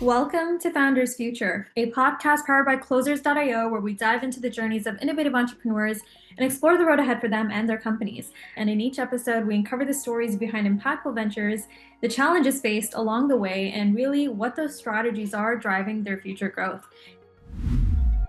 Welcome to Founders Future, a podcast powered by Closers.io, where we dive into the journeys of innovative entrepreneurs and explore the road ahead for them and their companies. And in each episode, we uncover the stories behind impactful ventures, the challenges faced along the way, and really what those strategies are driving their future growth.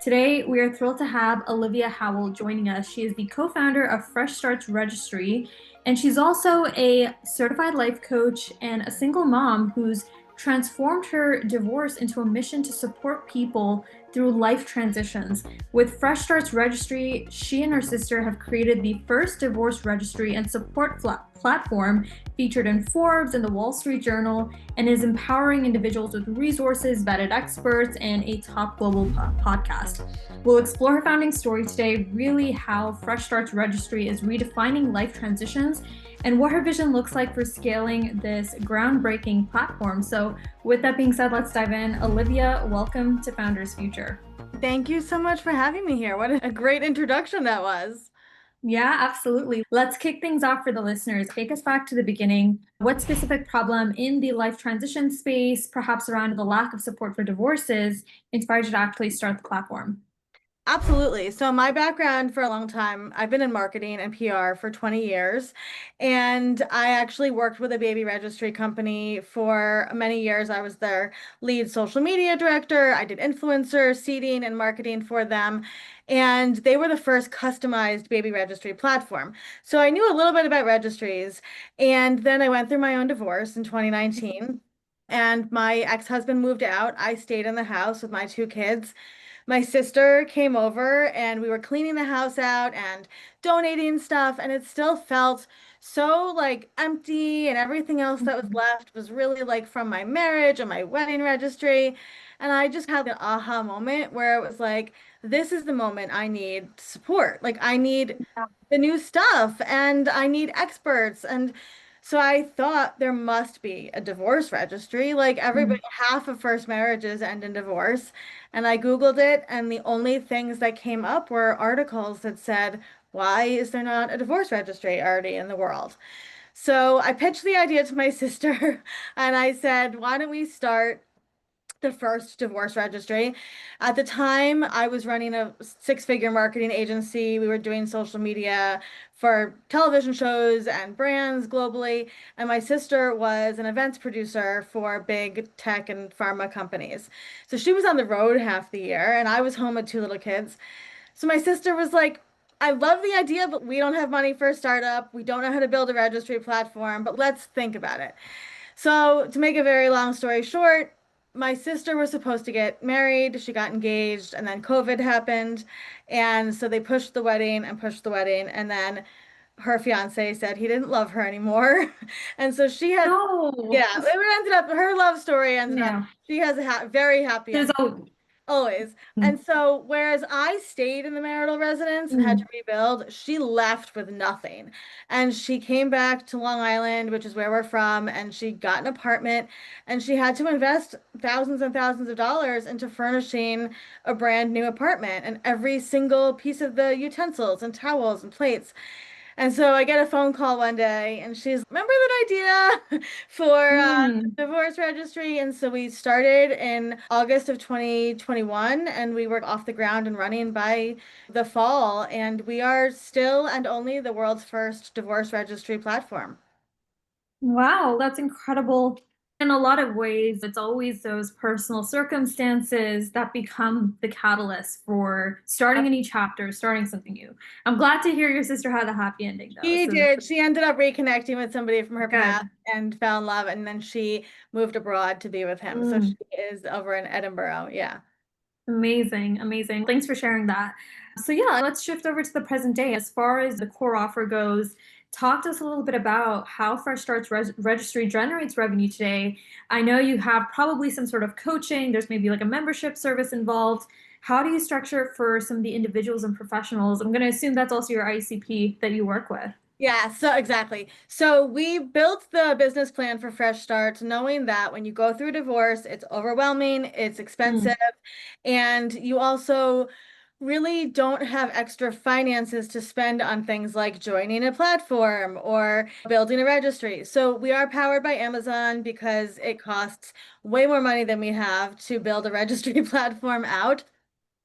Today, we are thrilled to have Olivia Howell joining us. She is the co-founder of Fresh Starts Registry, and she's also a certified life coach and a single mom who's transformed her divorce into a mission to support people through life transitions. With Fresh Starts Registry, she and her sister have created the first divorce registry and support platform featured in Forbes and the Wall Street Journal, and is empowering individuals with resources, vetted experts, and a top global podcast. We'll explore her founding story today, really how Fresh Starts Registry is redefining life transitions and what her vision looks like for scaling this groundbreaking platform. So with that being said, let's dive in. Olivia, welcome to Founders Future. Thank you so much for having me here. What a great introduction that was. Yeah, absolutely. Let's kick things off for the listeners. Take us back to the beginning. What specific problem in the life transition space, perhaps around the lack of support for divorces, inspired you to actually start the platform? Absolutely. So my background for a long time, I've been in marketing and PR for 20 years, and I actually worked with a baby registry company for many years. I was their lead social media director. I did influencer seeding and marketing for them, and they were the first customized baby registry platform. So I knew a little bit about registries, and then I went through my own divorce in 2019. And my ex-husband moved out. I stayed in the house with my two kids. My sister came over and we were cleaning the house out and donating stuff, and it still felt so like empty, and everything else that was left was really like from my marriage and my wedding registry. And I just had an aha moment where it was like, this is the moment I need support. Like, I need the new stuff and I need experts. And so I thought there must be a divorce registry. Like, everybody, half of first marriages end in divorce. And I Googled it, and the only things that came up were articles that said, why is there not a divorce registry already in the world? So I pitched the idea to my sister and I said, why don't we start the first divorce registry? At the time, I was running a six-figure marketing agency. We were doing social media for television shows and brands globally. And my sister was an events producer for big tech and pharma companies. So she was on the road half the year, and I was home with two little kids. So my sister was like, I love the idea, but we don't have money for a startup. We don't know how to build a registry platform, but let's think about it. So, to make a very long story short, my sister was supposed to get married. She got engaged, and then COVID happened. And so they pushed the wedding and pushed the wedding. And then her fiance said he didn't love her anymore. And so she had, No. yeah, it ended up, her love story ended up, Yeah. she has a ha very happy There's ending. a Always. And so, whereas I stayed in the marital residence and had to rebuild, she left with nothing. And she came back to Long Island, which is where we're from, and she got an apartment, and she had to invest thousands and thousands of dollars into furnishing a brand new apartment and every single piece of the utensils and towels and plates. And so I get a phone call one day, and she's, remember that idea for mm. divorce registry? And so we started in August of 2021, and we were off the ground and running by the fall. And we are still and only the world's first divorce registry platform. Wow, that's incredible. In a lot of ways, it's always those personal circumstances that become the catalyst for starting a new chapter, starting something new. I'm glad to hear your sister had a happy ending, though. She So did. She ended up reconnecting with somebody from her past good. and fell in love, and then she moved abroad to be with him. So she Mm, is over in Edinburgh. Yeah. amazing, amazing. Thanks for sharing that. So yeah, let's shift over to the present day. As far as the core offer goes, talk to us a little bit about how Fresh Starts Registry generates revenue today. I know you have probably some sort of coaching, there's maybe like a membership service involved. How do you structure it for some of the individuals and professionals? I'm going to assume that's also your ICP that you work with. Yeah, so exactly. So we built the business plan for Fresh Starts, knowing that when you go through divorce, it's overwhelming, it's expensive, Mm, and you also really don't have extra finances to spend on things like joining a platform or building a registry. So we are powered by Amazon because it costs way more money than we have to build a registry platform out.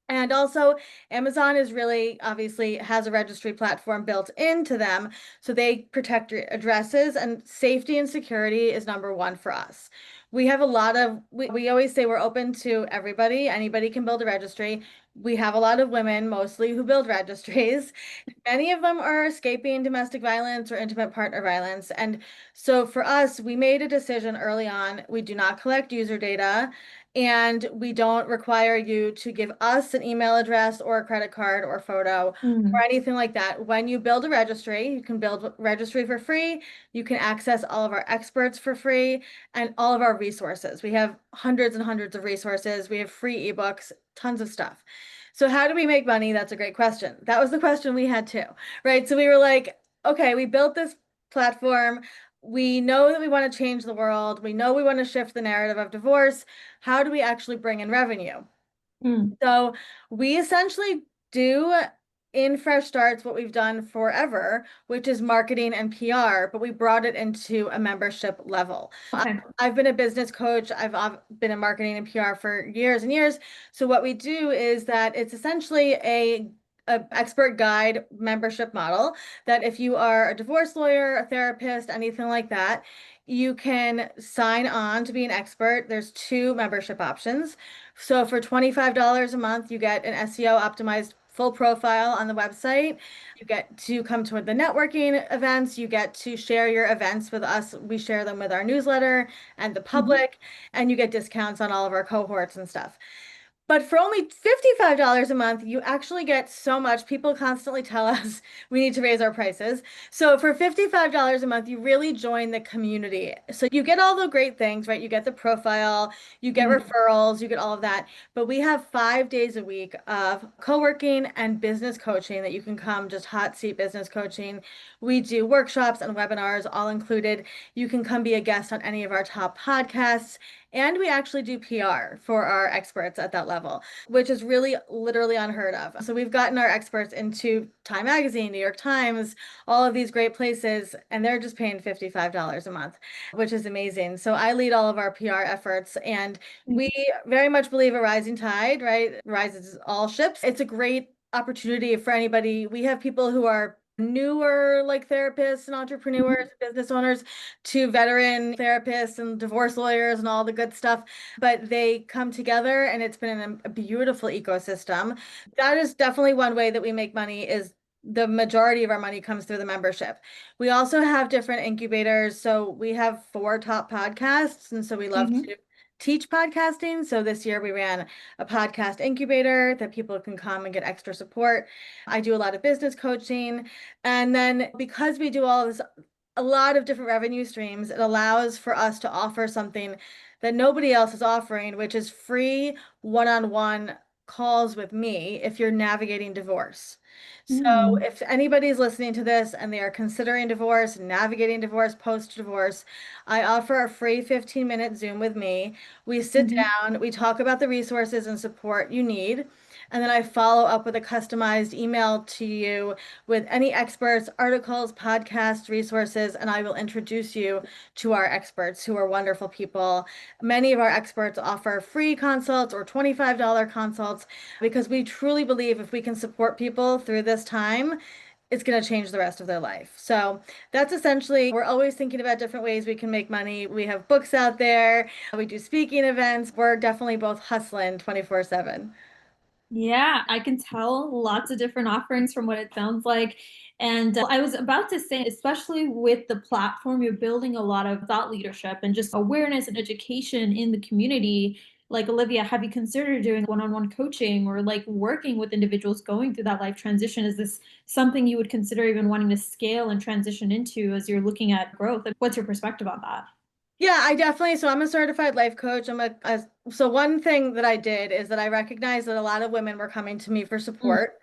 And also, Amazon is really obviously has a registry platform built into them, so they protect your addresses, and safety and security is number one for us. We have a lot of, we always say we're open to everybody. Anybody can build a registry. We have a lot of women mostly who build registries. Many of them are escaping domestic violence or intimate partner violence. And so for us, we made a decision early on. We do not collect user data, and we don't require you to give us an email address or a credit card or photo or Mm. anything like that. When you build a registry, you can build a registry for free. You can access all of our experts for free and all of our resources. We have hundreds and hundreds of resources. We have free ebooks, tons of stuff. So how do we make money? That's a great question. That was the question we had too, right? So we were like, okay, we built this platform. We know that we want to change the world. We know we want to shift the narrative of divorce. How do we actually bring in revenue? Mm. So we essentially do in Fresh Starts what we've done forever, which is marketing and PR, but we brought it into a membership level. Okay. I've been a business coach. I've been in marketing and PR for years and years. So what we do is that it's essentially a expert guide membership model that if you are a divorce lawyer, a therapist, anything like that, you can sign on to be an expert. There's two membership options. So for $25 a month, you get an SEO optimized full profile on the website. You get to come to the networking events. You get to share your events with us. We share them with our newsletter and the Mhm. public, and you get discounts on all of our cohorts and stuff. But for only $55 a month, you actually get so much. People constantly tell us we need to raise our prices. So for $55 a month, you really join the community. So you get all the great things, right? You get the profile, you get Mm. referrals, you get all of that. But we have 5 days a week of co-working and business coaching that you can come, just hot seat business coaching. We do workshops and webinars all included. You can come be a guest on any of our top podcasts. And we actually do PR for our experts at that level, which is really literally unheard of. So we've gotten our experts into Time Magazine, New York Times, all of these great places, and they're just paying $55 a month, which is amazing. So I lead all of our PR efforts, and we very much believe a rising tide, right? Rises all ships. It's a great opportunity for anybody. We have people who are newer like therapists and entrepreneurs, business owners to veteran therapists and divorce lawyers and all the good stuff, but they come together and it's been a beautiful ecosystem. That is definitely one way that we make money is the majority of our money comes through the membership. We also have different incubators. So we have four top podcasts, and so we love Mhm. to teach podcasting. So this year we ran a podcast incubator that people can come and get extra support. I do a lot of business coaching. And then because we do all this a lot of different revenue streams, it allows for us to offer something that nobody else is offering, which is free one-on-one calls with me if you're navigating divorce. So Mm. if anybody's listening to this and they are considering divorce, navigating divorce, post-divorce, I offer a free 15-minute Zoom with me. We sit Mhm. down, we talk about the resources and support you need, and then I follow up with a customized email to you with any experts, articles, podcasts, resources, and I will introduce you to our experts who are wonderful people. Many of our experts offer free consults or $25 consults because we truly believe if we can support people through this time, it's going to change the rest of their life. So that's essentially, we're always thinking about different ways we can make money. We have books out there, we do speaking events. We're definitely both hustling 24/7. Yeah, I can tell lots of different offerings from what it sounds like. And I was about to say, especially with the platform, you're building a lot of thought leadership and just awareness and education in the community. Like, Olivia, have you considered doing one-on-one coaching or like working with individuals going through that life transition? Is this something you would consider even wanting to scale and transition into as you're looking at growth? Like, what's your perspective on that? Yeah, I definitely. So I'm a certified life coach. So one thing that I did is that I recognized that a lot of women were coming to me for Mm. support.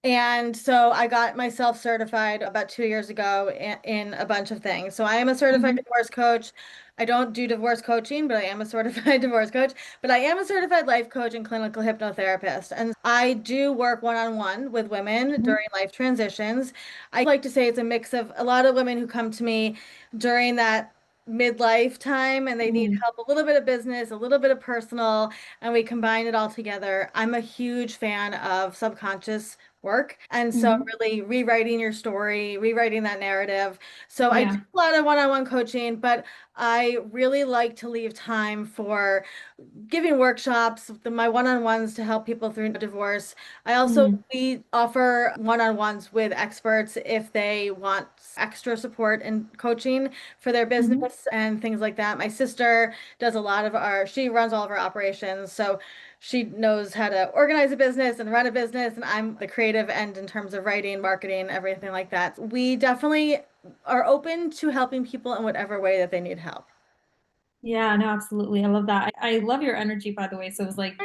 And so I got myself certified about 2 years ago in a bunch of things. So I am a certified Hmm. divorce coach. I don't do divorce coaching, but I am a certified divorce coach. But I am a certified life coach and clinical hypnotherapist. And I do work one-on-one with women Hmm. during life transitions. I like to say it's a mix of a lot of women who come to me during that midlife time and they need Hmm. help, a little bit of business, a little bit of personal, and we combine it all together. I'm a huge fan of subconscious work. And so Hmm. really rewriting your story, rewriting that narrative. So I do Yeah. a lot of one-on-one coaching, but I really like to leave time for giving workshops, my one-on-ones to help people through divorce. I also, Hmm. we offer one-on-ones with experts if they want extra support and coaching for their Hmm. business and things like that. My sister does a lot of she runs all of our operations. So she knows how to organize a business and run a business, and I'm the creative end in terms of writing, marketing, everything like that. We definitely are open to helping people in whatever way that they need help. Yeah, no, absolutely. I love that. I love your energy, by the way. So it was like,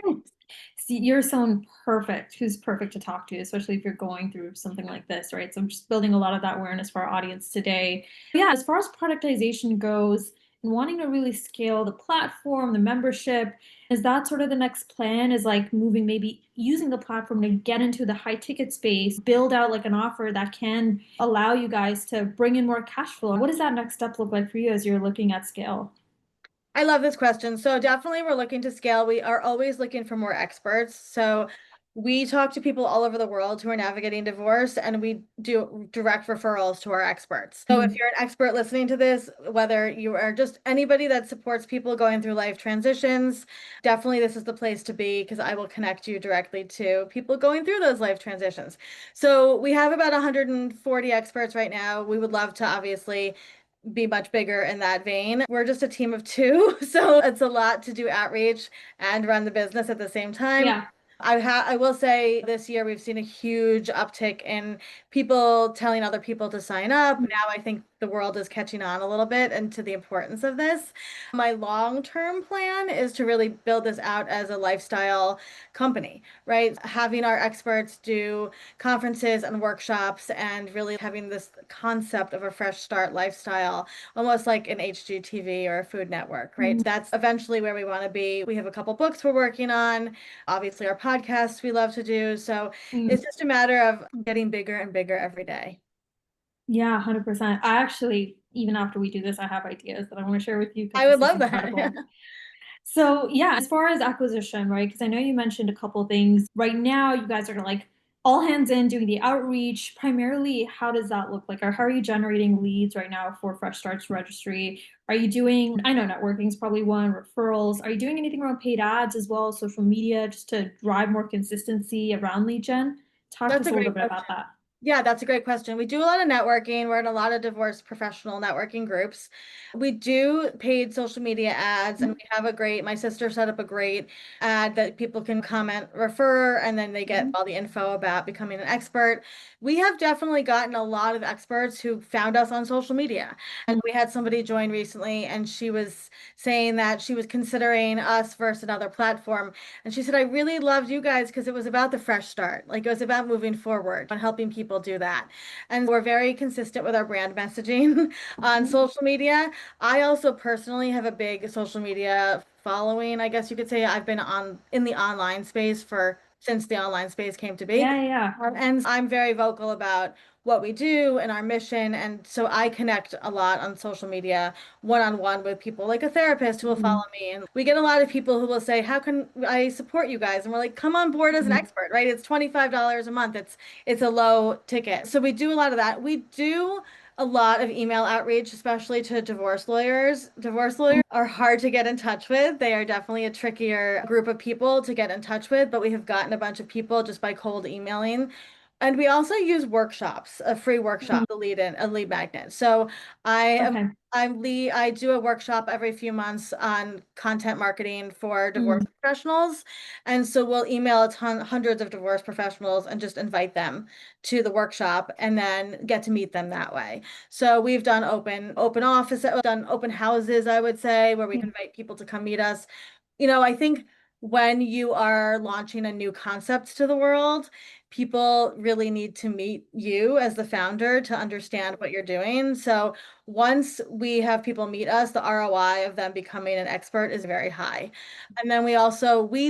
see, you're someone perfect who's perfect to talk to, especially if you're going through something like this, right? So I'm just building a lot of that awareness for our audience today. Yeah, as far as productization goes and wanting to really scale the platform, the membership, is that sort of the next plan? Is like moving, maybe using the platform to get into the high ticket space, build out like an offer that can allow you guys to bring in more cash flow. What does that next step look like for you as you're looking at scale? I love this question. So definitely we're looking to scale. We are always looking for more experts. So we talk to people all over the world who are navigating divorce and we do direct referrals to our experts. So if Mhm. you're an expert listening to this, whether you are just anybody that supports people going through life transitions, definitely this is the place to be because I will connect you directly to people going through those life transitions. So we have about 140 experts right now. We would love to obviously be much bigger in that vein. We're just a team of two, so it's a lot to do outreach and run the business at the same time. Yeah. I will say this year we've seen a huge uptick in people telling other people to sign up. Now I think the world is catching on a little bit and to the importance of this. My long-term plan is to really build this out as a lifestyle company, right? Having our experts do conferences and workshops and really having this concept of a fresh start lifestyle, almost like an HGTV or a Food Network, right? Mhm. That's eventually where we want to be. We have a couple books we're working on, obviously our podcast we love to do. So Mm. it's just a matter of getting bigger and bigger every day. Yeah, 100%. I actually, even after we do this, I have ideas that I want to share with you because I would this is love that. Yeah. incredible. So, yeah, as far as acquisition, right? Because I know you mentioned a couple of things. Right now, you guys are like all hands in doing the outreach. Primarily, how does that look like? Or how are you generating leads right now for Fresh Starts Registry? Are you doing, I know networking is probably one, referrals. Are you doing anything around paid ads as well, social media, just to drive more consistency around lead gen? Talk to That's us a a little great bit question. about that. Yeah, that's a great question. We do a lot of networking. We're in a lot of divorce professional networking groups. We do paid social media ads, and we have a great, my sister set up a great ad that people can comment, refer, and then they get Mhm. all the info about becoming an expert. We have definitely gotten a lot of experts who found us on social media. And we had somebody join recently, and she was saying that she was considering us versus another platform. And she said, I really loved you guys because it was about the fresh start. Like it was about moving forward and helping people do that. And we're very consistent with our brand messaging on Mhm. social media. I also personally have a big social media following, I guess you could say. I've been on in the online space for since the online space came to be. Yeah, yeah, yeah. And I'm very vocal about what we do and our mission. And so I connect a lot on social media one-on-one with people like a therapist who will follow Mhm. me. And we get a lot of people who will say, how can I support you guys? And we're like, come on board as an Mhm. expert, right? It's $25 a month. It's a low ticket. So we do a lot of that. We do a lot of email outreach, especially to divorce lawyers. Divorce lawyers are hard to get in touch with. They are definitely a trickier group of people to get in touch with, but we have gotten a bunch of people just by cold emailing. And we also use workshops, a free Mhm. workshop, a lead magnet. So I am Okay. I do a workshop every few months on content marketing for divorce Mm. professionals. And so we'll email hundreds of divorce professionals and just invite them to the workshop and then get to meet them that way. So we've done open office, done open houses, I would say, where we Yeah. invite people to come meet us. I think when you are launching a new concept to the world, people really need to meet you as the founder to understand what you're doing. So once we have people meet us, the ROI of them becoming an expert is very high. And then we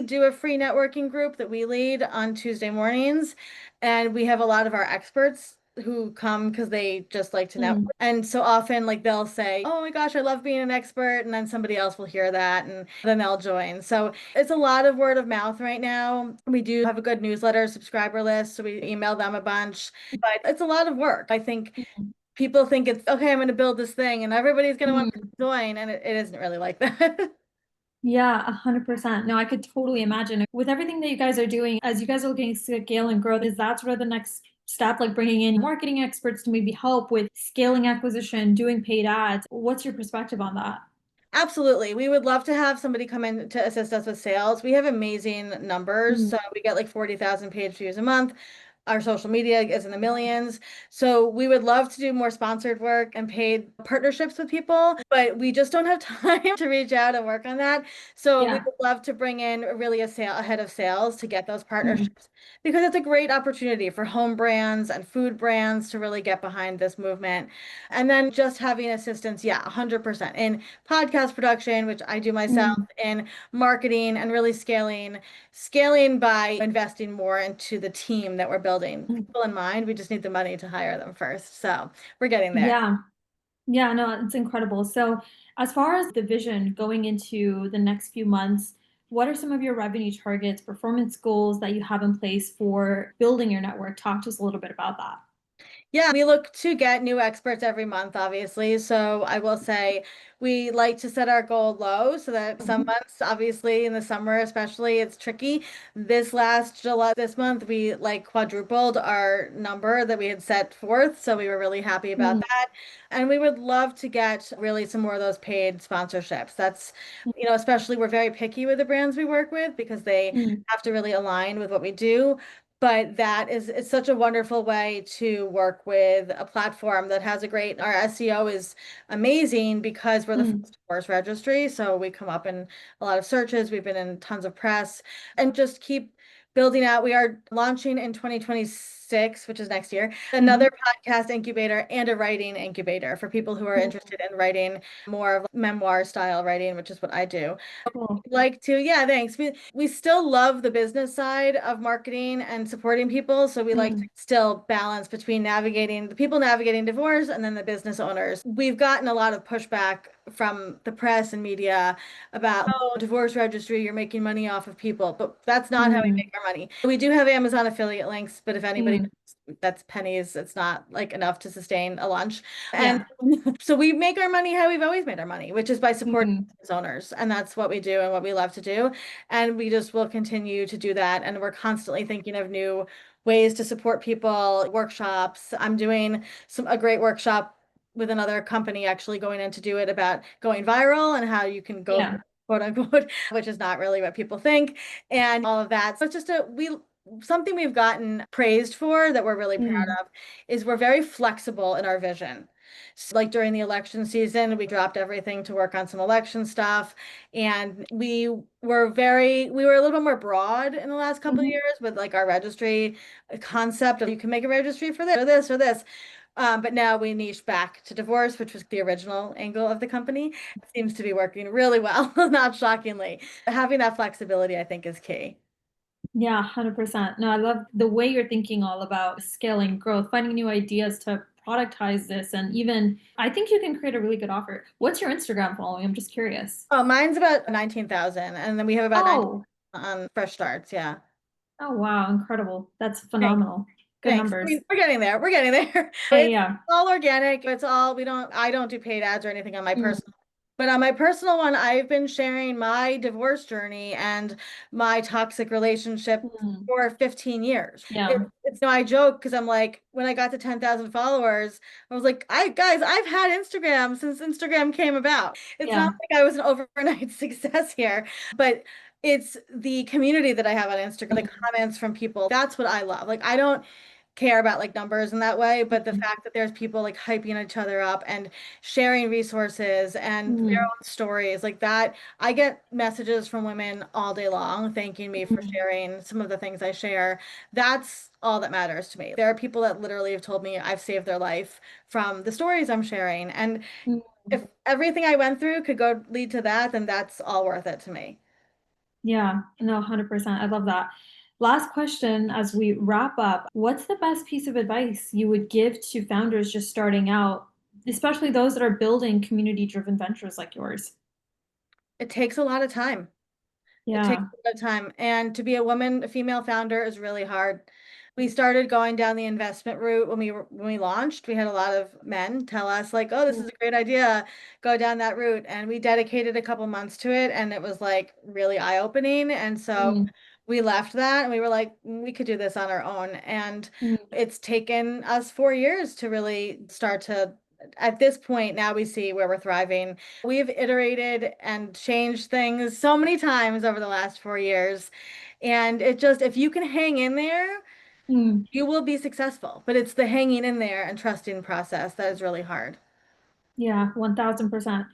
do a free networking group that we lead on Tuesday mornings, and we have a lot of our experts who come because they just like to network. Mm. And so often, like they'll say, "Oh my gosh, I love being an expert," and then somebody else will hear that, and then they'll join. So it's a lot of word of mouth right now. We do have a good newsletter subscriber list, so we email them a bunch, but it's a lot of work. I think people think it's okay, I'm going to build this thing and everybody's going to want to Mm. join, and it isn't really like that. Yeah, 100%. No, I could totally imagine with everything that you guys are doing, as you guys are looking to scale and grow, is that sort of the next step, like bringing in marketing experts to maybe help with scaling acquisition, doing paid ads? What's your perspective on that? Absolutely. We would love to have somebody come in to assist us with sales. We have amazing numbers. Mm. So we get like 40,000 page views a month. Our social media is in the millions. So we would love to do more sponsored work and paid partnerships with people, but we just don't have time to reach out and work on that. So we Yeah. would love to bring in really a head of sales to get those Mm. partnerships because it's a great opportunity for home brands and food brands to really get behind this movement. And then just having assistance, yeah, 100%. In podcast production, which I do myself, Mm. in marketing and really scaling by investing more into the team that we're building. Mm. People in mind, we just need the money to hire them first. So we're getting there. Yeah. Yeah, no, it's incredible. So, as far as the vision going into the next few months, what are some of your revenue targets, performance goals that you have in place for building your network? Talk to us a little bit about that. Yeah, we look to get new experts every month, obviously. So I will say we like to set our goal low so that some Mhm. months, obviously in the summer especially, it's tricky. This month, we like quadrupled our number that we had set forth. So we were really happy about Mm. that. And we would love to get really some more of those paid sponsorships. Especially we're very picky with the brands we work with because they Mm. have to really align with what we do. But it's such a wonderful way to work with a platform that has our SEO is amazing because we're the Mm. first divorce registry. So we come up in a lot of searches. We've been in tons of press and just keep building out. We are launching in 2026, which is next year, another Mhm. podcast incubator and a writing incubator for people who are Mm. interested in writing more of memoir style writing, which is what I do. Cool. Like to, yeah, thanks. We still love the business side of marketing and supporting people, so we like to Mm. still balance between navigating the people navigating divorce and then the business owners. We've gotten a lot of pushback from the press and media about, oh, divorce registry, you're making money off of people, but that's not how we Mm. make our money. We do have Amazon affiliate links, but if anybody Mm. knows, that's pennies. It's not like enough to sustain a lunch. And Yeah. so we make our money how we've always made our money, which is by supporting Mm. business owners. And that's what we do and what we love to do. And we just will continue to do that. And we're constantly thinking of new ways to support people, workshops. I'm doing a great workshop with another company actually going in to do it about going viral and how you can go Yeah. quote unquote, which is not really what people think, and all of that. So it's just something we've gotten praised for that we're really proud Mm. of is we're very flexible in our vision. So like during the election season, we dropped everything to work on some election stuff. And we were a little bit more broad in the last couple of Mhm. years with like our registry concept of you can make a registry for this or this or this. But now we niche back to divorce, which was the original angle of the company. It seems to be working really well, not shockingly. Having that flexibility, I think, is key. Yeah, 100%. No, I love the way you're thinking all about scaling growth, finding new ideas to productize this, and even I think you can create a really good offer. What's your Instagram following? I'm just curious. Oh, mine's about 19,000, and then we have about 9 Oh, on Fresh Starts. Yeah. oh wow, incredible. That's Thanks. phenomenal. Good Thanks. I numbers. mean, we're getting there. We're getting there. Yeah, It's yeah. all organic. I don't do paid ads or anything on my Mm. personal. But on my personal one, I've been sharing my divorce journey and my toxic relationship Mm. for 15 years. Yeah, It's no, I joke because I'm like, when I got to 10,000 followers, I was like, I've had Instagram since Instagram came about. It's not yeah. like I was an overnight success here, but it's the community that I have on Instagram, the Mm. comments from people. That's what I love. Like, I don't. care about like numbers in that way, but the Mm. fact that there's people like hyping each other up and sharing resources and their Mm. own stories like that. I get messages from women all day long thanking me for Mm. sharing some of the things I share. That's all that matters to me. There are people that literally have told me I've saved their life from the stories I'm sharing. And Mm. if everything I went through could go lead to that, then that's all worth it to me. Yeah, no, 100%. I love that. Last question as we wrap up. What's the best piece of advice you would give to founders just starting out, especially those that are building community-driven ventures like yours? It takes a lot of time. It takes Yeah. a lot of time. And to be a woman, a female founder is really hard. We started going down the investment route when we launched. We had a lot of men tell us like, "Oh, this Mm. is a great idea. Go down that route." And we dedicated a couple months to it and it was like really eye-opening. And so Mm. we left that and we were like, we could do this on our own." And Mm. it's taken us 4 years to really start to, at this point, now we see where we're thriving. We've iterated and changed things so many times over the last 4 years. And it just, if you can hang in there, Mm. you will be successful. But it's the hanging in there and trusting process that is really hard. Yeah, 1000%.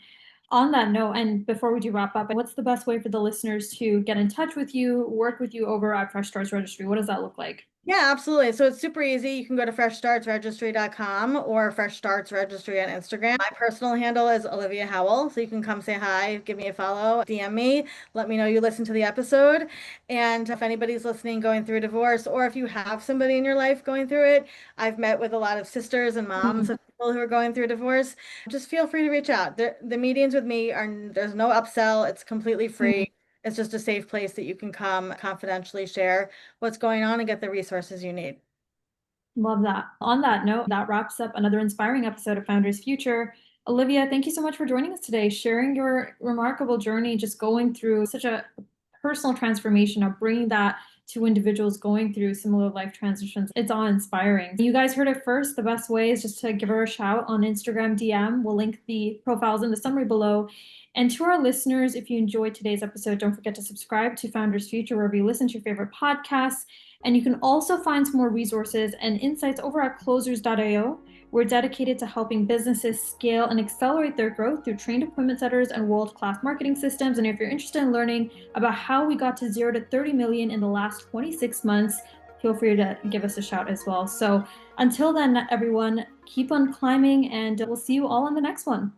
On that note, and before we do wrap up, what's the best way for the listeners to get in touch with you, work with you over at Fresh Starts Registry? What does that look like? Yeah, absolutely. So it's super easy. You can go to freshstartsregistry.com or Fresh Starts Registry on Instagram. My personal handle is Olivia Howell. So you can come say hi, give me a follow, DM me, let me know you listened to the episode. And if anybody's listening going through a divorce, or if you have somebody in your life going through it, I've met with a lot of sisters and moms Mm. of people who are going through a divorce. Just feel free to reach out. The meetings with me are, there's no upsell, it's completely Mm. free. It's just a safe place that you can come confidentially share what's going on and get the resources you need. Love that. On that note, that wraps up another inspiring episode of Founders Future. Olivia, thank you so much for joining us today, sharing your remarkable journey, just going through such a personal transformation of bringing that to individuals going through similar life transitions. It's all inspiring. You guys heard it first. The best way is just to give her a shout on Instagram DM. We'll link the profiles in the summary below. And to our listeners, if you enjoyed today's episode, don't forget to subscribe to Founders Future wherever you listen to your favorite podcasts. And you can also find some more resources and insights over at closers.io. We're dedicated to helping businesses scale and accelerate their growth through trained appointment setters and world-class marketing systems. And if you're interested in learning about how we got to 0 to 30 million in the last 26 months, feel free to give us a shout as well. So until then, everyone, keep on climbing and we'll see you all on the next one.